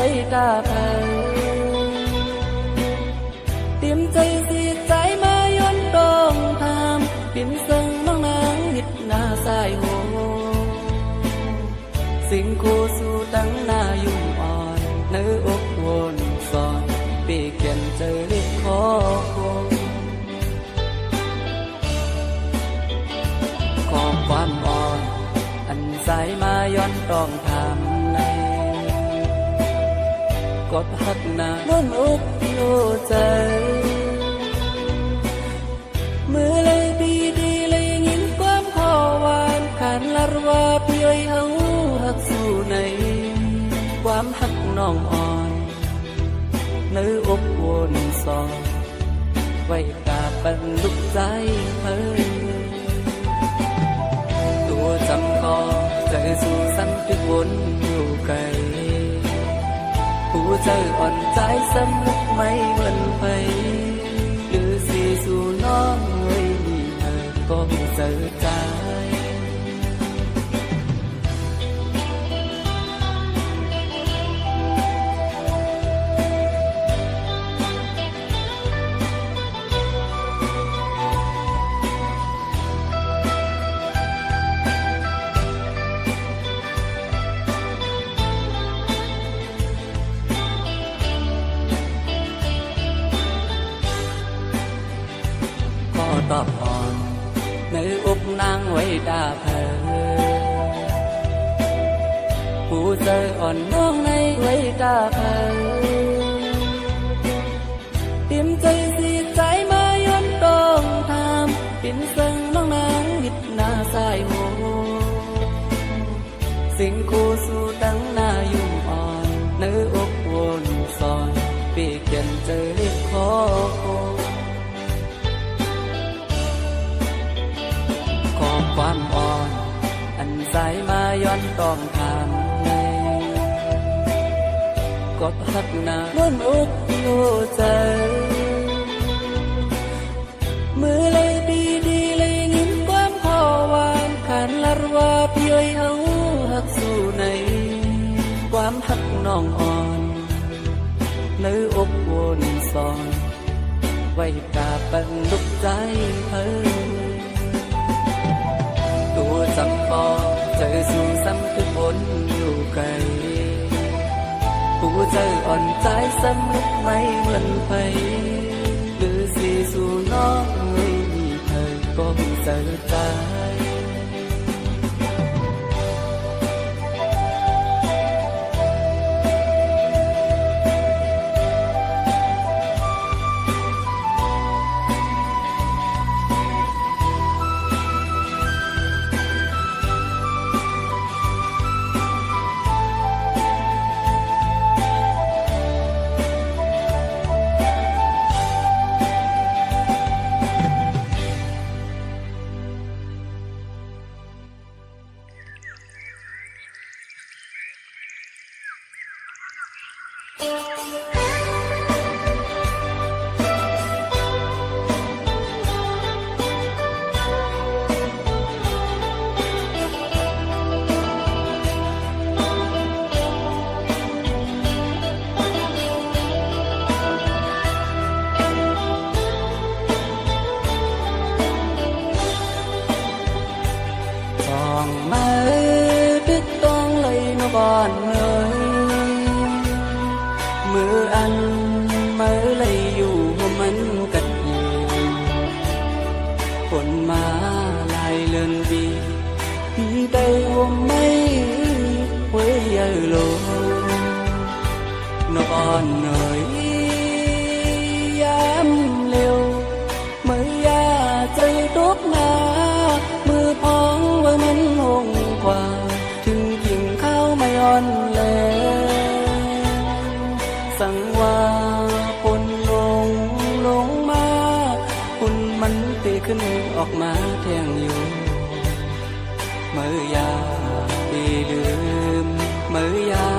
ว้ตาเธอเตรียมใจสิใจมาย้อนตองทำปิ่นเซิงน้องนางหิดหน้าสายโหสิ่งคู่สู่ตั้งหน้ายุ่งอ่อนเนื้ออกวนสอนปีเขียนใจเล็กขอคงขอความอ่อนอันสายมาย้อนตองทำในกดหักหน้าล้นอกโลใจมือเลยดีเลยยินความขอหวานขันลารว่าพี่ไว้เฮาหักสู่ในความหักน้องอ่อนเนื้ออกวนสอนไว้กาปันลุกใจเธอตัวจำคอใจสู่ซ้ำทุกวนอยู่ไกลผู้เจออ่อนใจซ้ำลึกไม่เหมือนไปหรือสีสู่น้องเอ้ยมีเธอก็เจอใจตอบอ่อนในอกนางไว้ดาเธอผู้เจออ่อนน้องในไว้ดาเธอเตรียมใจสิใจมาย้อนตองทำปิ่นเซิงน้องนางหิดหน้าสายโหสิ่งคู่สู่ตั้งหน้ายุ่งอ่อนเนื้ออกวนสอนปีเขียนเจอเล็กขอคงความอ่อนอันสายมาย้อนตองทางในกดหักหน้าล้นอกโลใจมือเลยดีเลยยินความขอหวานขันลารว่าพี่ไว้เฮาหักสู่ในความหักน้องอ่อนเนื้ออกวนสอนไว้กาปันลุกใจเธอตัวจำคอเจอสู่ซ้ำทุกคนอยู่ไกลผู้เจออ่อนใจซ้ำลึกไม่เหมือนไปหรือสีสู่น้องไม่มีเธอก็เจอใจก่อนเลยมืออันมือเลยอยู่มันกัดเย็นฝนมาลายเลื่อนบีพี่ได้ว่าไม่ไว้ยาโลนก่อนเลยยามเร็วมือยาใจตกหนามือพองไว้มันหงกว่าไม่อ่อนแลสั่งว่าคนลงมาคุณมันตีขึ้นออกมาแทงอยู่เมื่อยาปีลืมเมื่อยา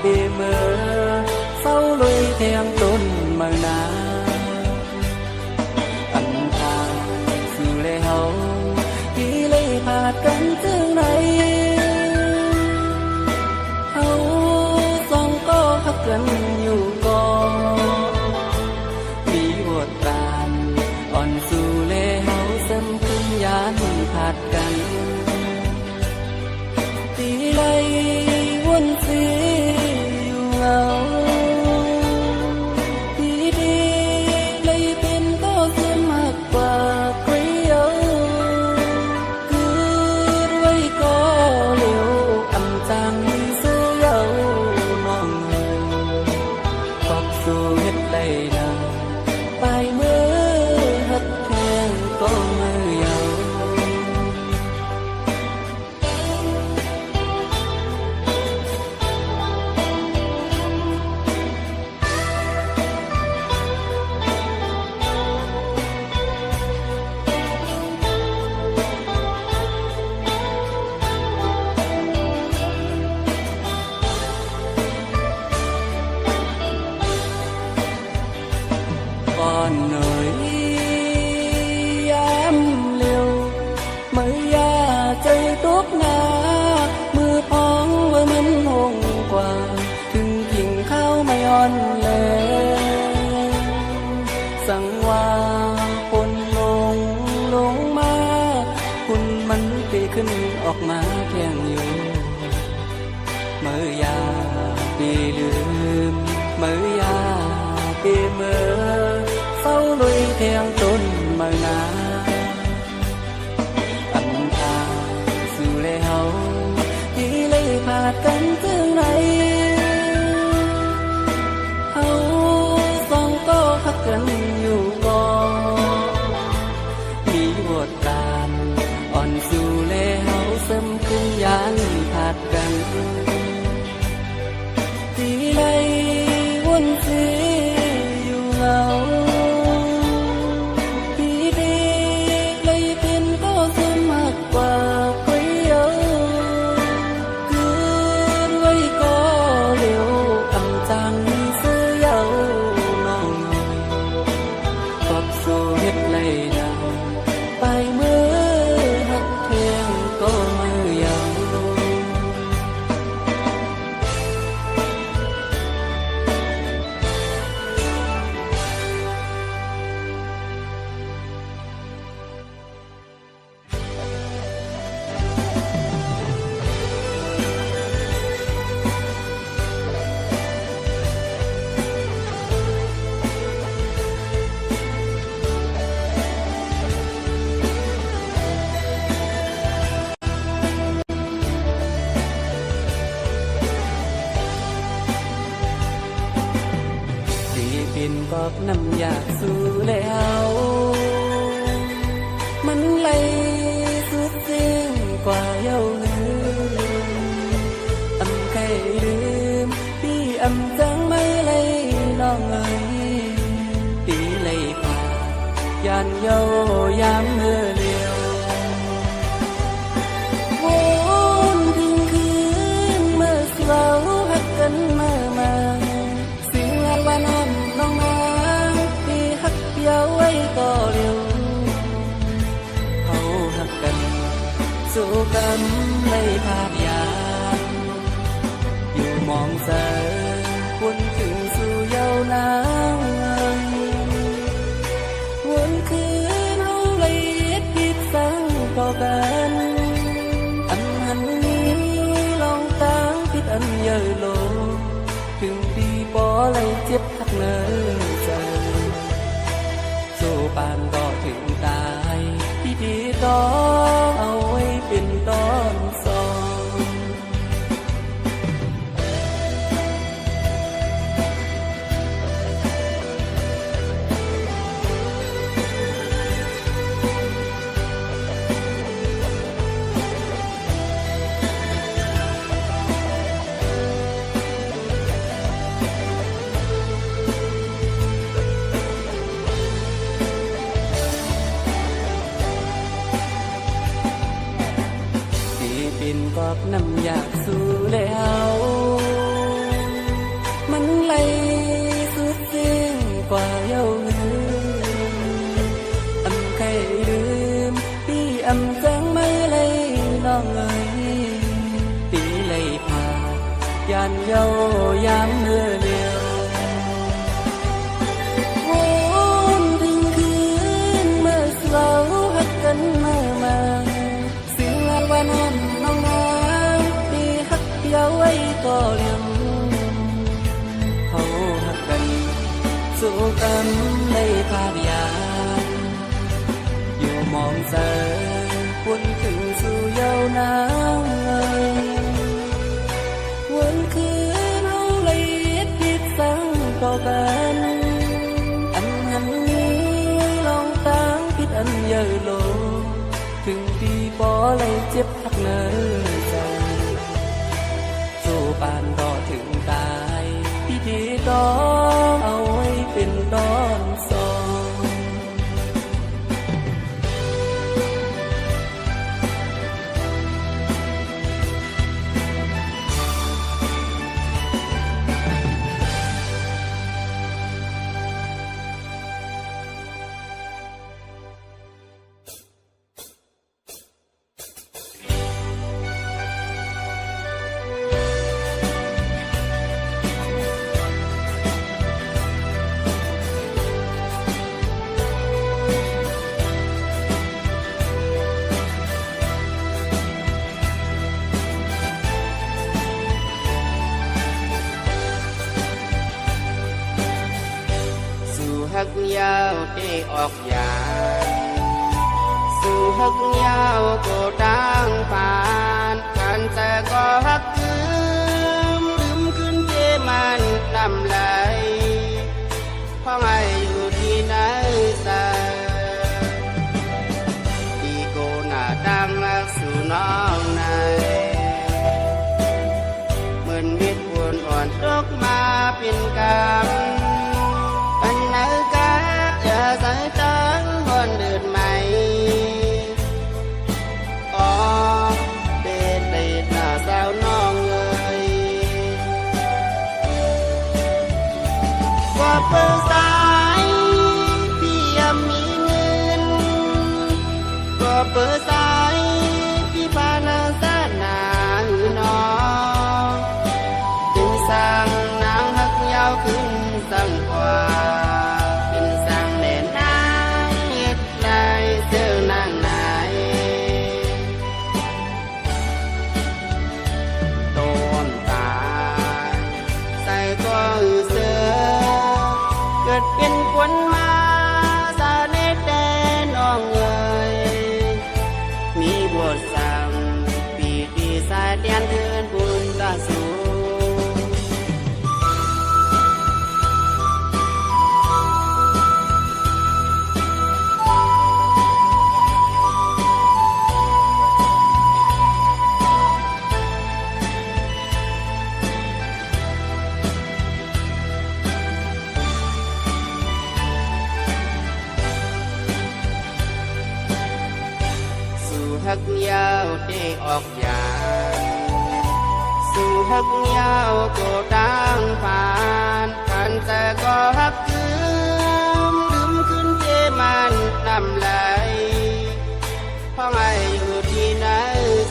ปีเมื่อเศร้าลุยแทงต้นเมื่อนาอันทางสู่แล้วที่เลยพาดกันถึงไหน วนสีอยู่เหงาดีดีเลยเป็นก็เสียมากกว่าใครเอาคือรวยก็เหลวอำจังซื้อเยาน้องปักสู่เฮ็ดได้นาไปเมื่อหักแทงก็มือยาวก่อนหน่อยยามเร็วเมื่อยาใจตกหนามือพองว่ามันหงกว่าถึงกิ่งข้าวไม่อ่อนแลสั่งว่าคนลงมาคุณมันตีขึ้นออกมาแข่งอยู่เมื่อยาปีลืมเมื่อยาปีเมื่อเฝ้าลุยแทงต้นเมื่อนาอันทาสู่แล้วที่เลยพาดกันถึงไหนเฮาสองก็ฮักกันอยู่ก่อนมีบทการอ่อนสู่แล้วเสริมขึ้นยานพาดกันที่ไหนวนสีอยู่เหงาดีดีเลยเป็นก็เสียมากกว่าใครเอาคือรวยก็เหลวอำจังซื้อเยาน้องปักสู่เฮ็ดไรนาไปเมื่อหักแทงก็มือยาวเป็นบอกน้ำอยากสู้แล้วมันไหลสุดสิ้นกว่าเย้าลืมอำใครลืมพี่อำจังไม่เลยน้องเอ๋ยปีเลยผ่ายานเย้ายามเมื่อเลียววนถึงคืนเมื่อเสาหักกันมาสิ่งว่าน้องน้องนาที่หักเดียวไว้ก็เร็วเขาหักกันสู้กันไม่พาดยานอยู่มองเสอวนถึงสู่เยาวนางวนคืนเขาเลยยึดผิดสังต่อกันอันหันนี้ลองตั้งผิดอันเยอะโลถึงปีปอเลยเจ็บทักเนื้อใจสู้ปานก็ถึงตายพี่ดีต้องเอาไว้เป็นตอนสอง บอกน้ำอยากสู้แล้วมันไหลสุดสิ้นกว่าเย้าลืมอำใครลืมพี่อำจังไม่เลยน้องเอ๋ยปีเลยผ่านยานเย้ายามเมื่อเดียววนถึงคืนเมื่อเสาหักกันมาสิ่งว่าน้องน้องนาพี่หักเย้าไว้ ก็เลี้ยงเขาหักกันสู้กันในภาพยานอยู่มองเสยวนถึงสู่เยาวนานวันคืนเราเลยผิดสังต่อกันอันหันนี้ลองตั้งผิดอันเยอะโลถึงปีปอเลยเจ็บหักเนยใจสู้ปานรอถึงตายพิธีต้องเอาไว้เป็นตอนสอง ฮักยาวได้ออกยานสู่ฮักยาวก็ดังผ่านกันแต่ก็ฮักลืมขึ้นเจมันนำไหลเพราะไงอยู่ที่ไหนสาดีโกหน้าดังรักสู่น้องในเหมือนมิตรวนอ่อนตกมาเป็นกรรมใส่ตั้งบนเดือดใหม่อ๋อเป็นเด็ดหน้าสาวน้องเลยว่าเปิดสายพี่ยังมีเงินว่าเปิดสายพี่พานาสานาหือน้องจึงสั่งนางฮักยาวขึ้นสั่งกว่าเป็นคนมาสาเนตแดนน้องเอ๋ยมีบทสั่งปีดีสายเตียนเทินบุญตาสูฮักยาวได้ออกยานสู่ฮักยาวก็ดังผ่านกันแต่ก็ฮักลืมขึ้นเจมันนำไหลเพราะไงอยู่ที่ไหน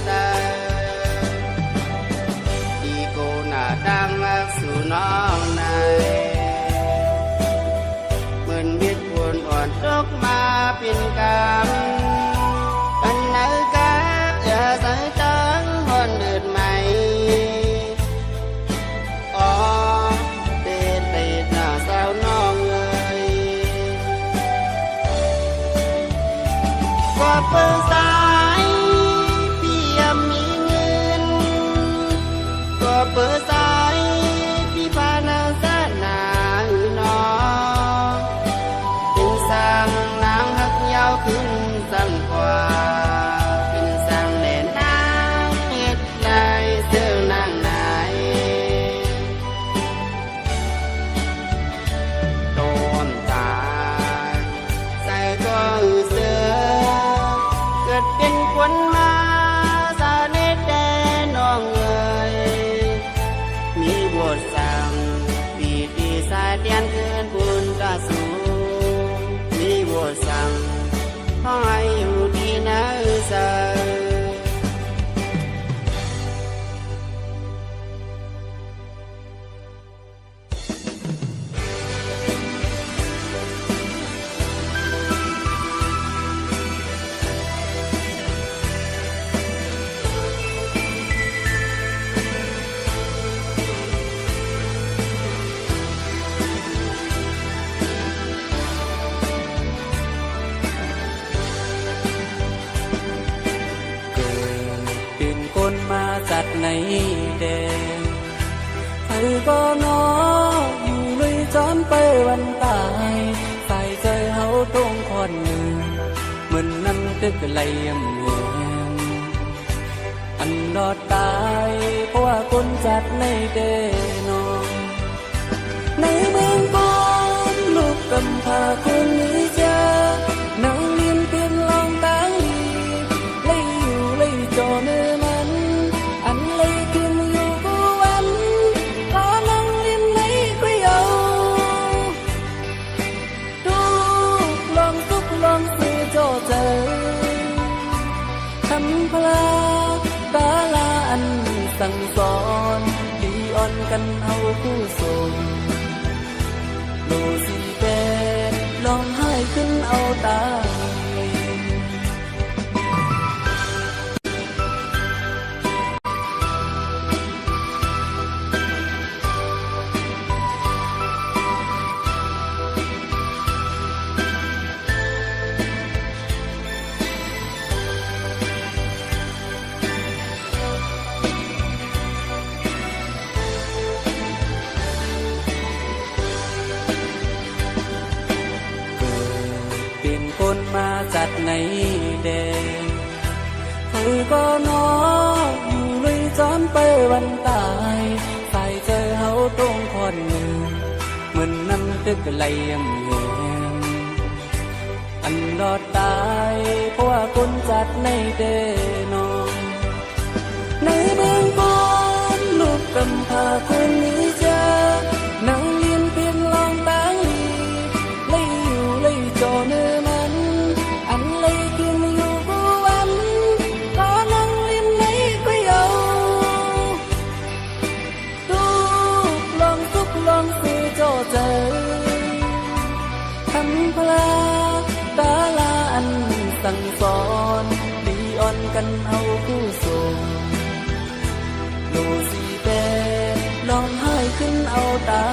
สาดีโกหน้าดังรักสู่น้องในเหมือนมิตรวนอ่อนตกมาเป็นกรรมใส่ตั้งบนเดือดใหม่อ๋อเป็นเด็ดหน้าสาวน้องเลยว่าเปิดสายพี่ยังมีเงินว่าเปิดสายพี่พานาสานาหือน้องจึงสั่งนางฮักยาวขึ้นสั่งกว่าเป็นคนมาสาเนตแดนน้องเอ๋ย แดงเธอก็นออยู่ลุยจอนไปวันตายใส่ใจเฮาตรงคอนหนึ่งเหมือนนั้นตึกไหลยำแหงอันรอดตายเพราะว่าคนจัดในเดนอนในเมืองก่อนลูกกำพร้าคนนี้จะนั่งเรียนเพียนลองตางลีเลยอยู่เลยจอเนื้อมันอันเลยกินอยู่กูวันก็นั่งเรียนในคุยเอาดูลองทุกลองซื้อโจเจอทำพลาตาลาอันสั่งสอนดีอ่อนกันเอาผู้ส่งโลสีแดงลองให้ขึ้นเอาตาเป็นคนมาจัดในแดงเธอก็นออยู่ลุยจอนไปวันตายใส่เจอเฮาตรงคอนหนึ่งเหมือนน้ำตึกไหลยำแหงอันรอดตายเพราะว่าคนจัดในเดนอนในเมืองก่อนลูกกำพร้าคนนี้จะนั่งเรียนเพียนลองตางลีเลยอยู่เลยจอเนื้อมันอันเลยกินอยู่กูวันก็นั่งเรียนในคุยเอาดูลองทุกลองซื้อโจเจอทำพลาตาลาอันสั่งสอนดีอ่อนกันเอาผู้ส่งโลสีแดงลองให้ขึ้นเอาตา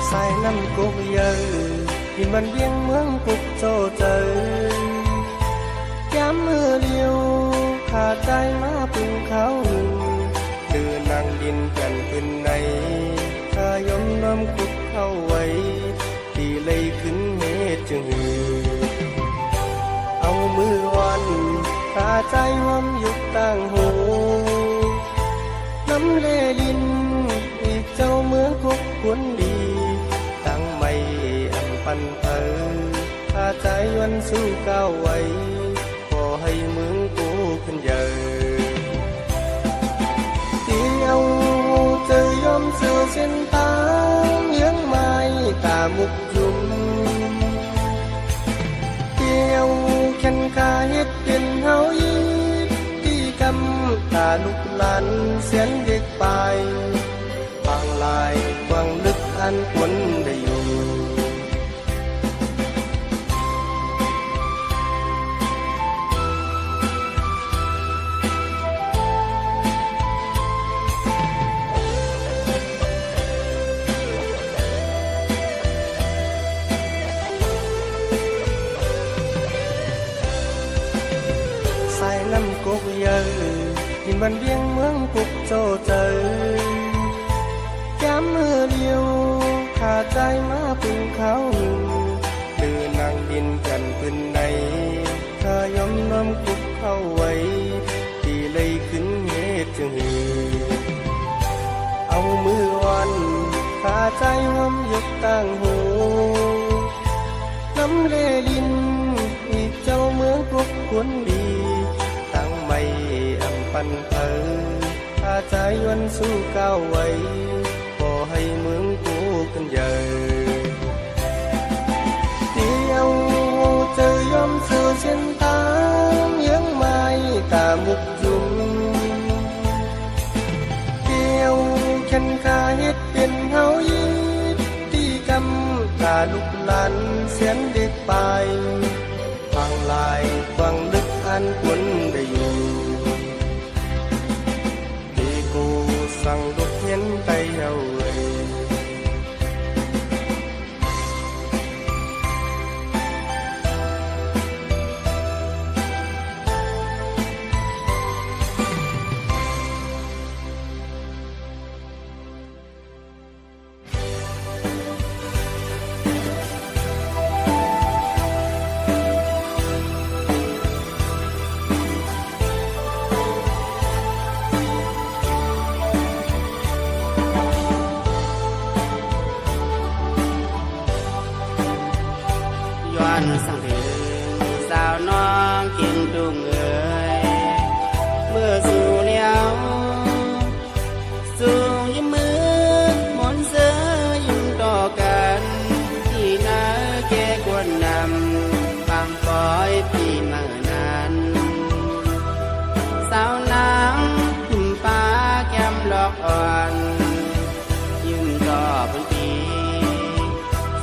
ใส่น้ำกุกเยอะที่มันเวียงเมืองกุกโจเจอย้ำมือเดียวขาดใจมาพึ่งเขาเดินนางดินกันขึ้นในถ้ายมน้ำกุกเข้าไว้ที่เลยขึ้นเหตุจึงหือเอามือวันขาใจหอมยุกตั้งหูน้ำเลดินอีกเจ้าเมืองกุกควรดีตั้งไม่อันปันเธอถ้าใจวันสู้ก้าวไว้ขอให้เมืองกูขึ้นเยอะเดียวเจอยอมเสือเส้นทางเลี้ยงไม้ตามุกยุมเดียวแค่นกาเฮ็ดเป็นเฮาอีที่กำตาลุกลันเสียนเด็กไปบางลายกว้างลึกอันควรได้อยู่ใส่น้ำกุกเยอะที่มันเวียงเมืองกุกโจเจอย้ำมือเดียวขาดใจมาพึ่งเขาเดินนางดินกันขึ้นในถ้ายอมน้อมกุกเข้าไว้ที่เลยขึ้นเหตุจึงหือเอามือวันขาใจหอมยกตั้งหูน้ำเลดินอีกเจ้าเมืองกุกควรดีตั้งไม่ กันเธอถ้าใจวันสู้ก้าวไว้ขอให้เมืองกูกันใหญ่เดียวเจอยอมสู่เส้นทางยังไม่ตามุกจุมเดียวฉันขาเฮ็ดเป็นเฮายีที่กำตาลุกลันเสียนเด็กไปฟังลายฟังลึกอันควรได้อยู่ที่กูสั่งลุกเห็นไปเอาไว้ย้อนสั่งถึงสาวน้องเกียงดุงเอ๋ยเมื่อสู่เลี้ยวสู่ยิ้มมือมนเสือยิ้มต่อกันที่นาแก่กวนนำบางปอยพี่เมื่อนั้นสาวนางหุ่มป้าแก้มหลอกอ่อนยิ้มต่อบนที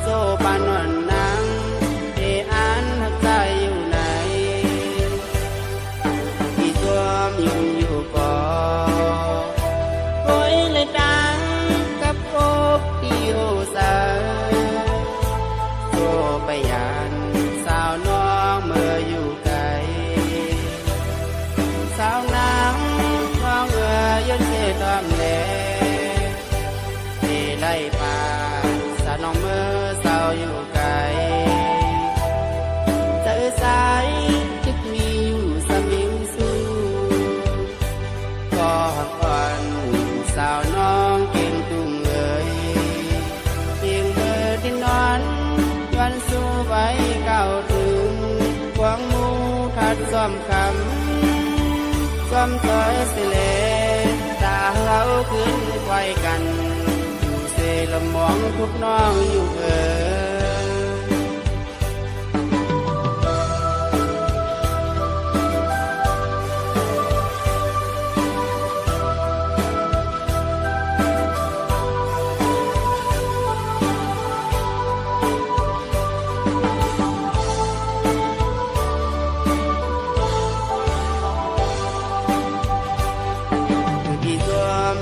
โซปานวลนางอยู่ก่อโอ้ยเลยดังกับอกที่โอสาโซไปยานสาวน้องเมื่ออยู่ไกลสาวนางน้องยันเสตอมแลที่ไล่ป่าสาวน้องเมื่อสาวอยู่ไกลเจอสายที่มีอยู่สมิงสูก็หักอ่อนสาวน้องเก่งตุ้งเอ๋ยเพียงเธอที่นอนวันสู้ไว้ก้าวถึงหวังมูทัดซ้อมคำซ้อมถอยเสลตาเราขึ้นไว้กันอยู่เสละมองทุกน้องอยู่เอ๋ย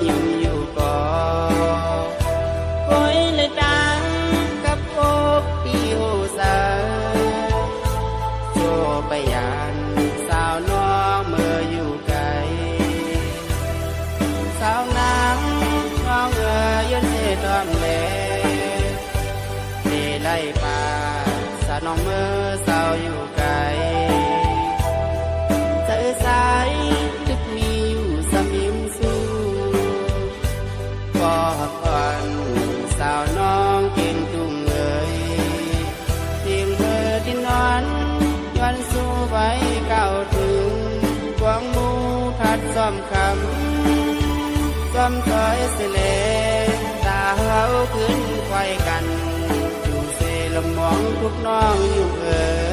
ยิ้มอยู่ก่อโอ้ยเลยดังกับอกที่โอสาโซไปยานสาวน้องเมื่ออยู่ไกลสาวนางน้องยันเสตอมแลที่ไล่ป่าสาวน้องเมื่อสาวอยู่ไกลเจอสายลึกมีอยู่สมิมสูก็หักอ่อนสาวน้องเก่งตุ้งเอ๋ยเพียงเธอที่นอนวันสู้ไว้ก้าวถึงหวังมูทัดซ้อมคำซ้อมถอยเสลตาเราขึ้นไว้กันอยู่เสละมองทุกน้องอยู่เอ๋ย